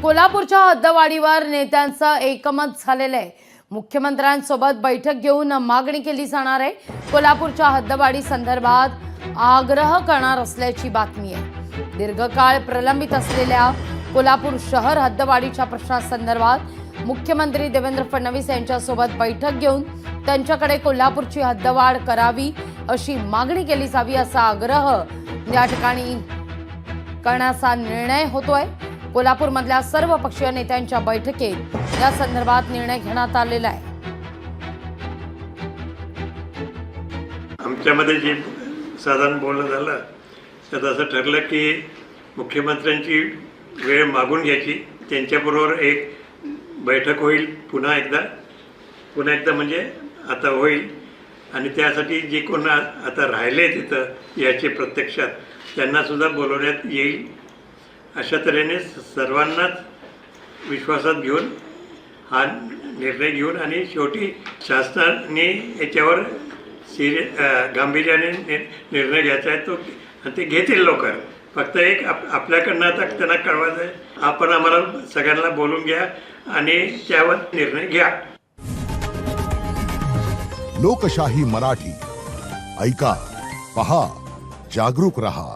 कोल्हापूरच्या हद्दवाढीवर नेत्यांचं एकमत झालेलं आहे। मुख्यमंत्र्यांसोबत बैठक घेऊन मागणी केली जाणार आहे। कोल्हापूरच्या हद्दवाढी संदर्भात आग्रह करणार असल्याची बातमी आहे। दीर्घकाळ प्रलंबित असलेल्या कोल्हापूर शहर हद्दवाढीच्या प्रश्नासंदर्भात मुख्यमंत्री देवेंद्र फडणवीस यांच्यासोबत बैठक घेऊन त्यांच्याकडे कोल्हापूरची हद्दवाढ करावी अशी मागणी केली जावी असा आग्रह या ठिकाणी करण्याचा निर्णय होतोय। कोल्हापूरमधल्या सर्व पक्षीय नेत्यांच्या बैठकीत या संदर्भात निर्णय घेण्यात आलेला आहे। आमच्यामध्ये जे साधारण बोलणं झालं त्यात असं ठरलं की मुख्यमंत्र्यांची वेळ मागून घ्यायची, त्यांच्याबरोबर एक बैठक होईल पुन्हा एकदा म्हणजे आता होईल आणि त्यासाठी जे कोण आता राहिले तिथं याचे प्रत्यक्षात त्यांनासुद्धा बोलवण्यात येईल। अशा तऱ्हेने सर्वांनाच विश्वासात घेऊन हा निर्णय घेऊन आणि शेवटी शासनाने याच्यावर गांभीर्याने निर्णय घ्यायचा आहे तो आणि ते घेतील लवकर। फक्त एक आपल्याकडनं आता त्यांना कळवायचं आहे, आपण आम्हाला सगळ्यांना बोलून घ्या आणि त्यावर निर्णय घ्या। लोकशाही मराठी ऐका, पहा, जागरूक रहा।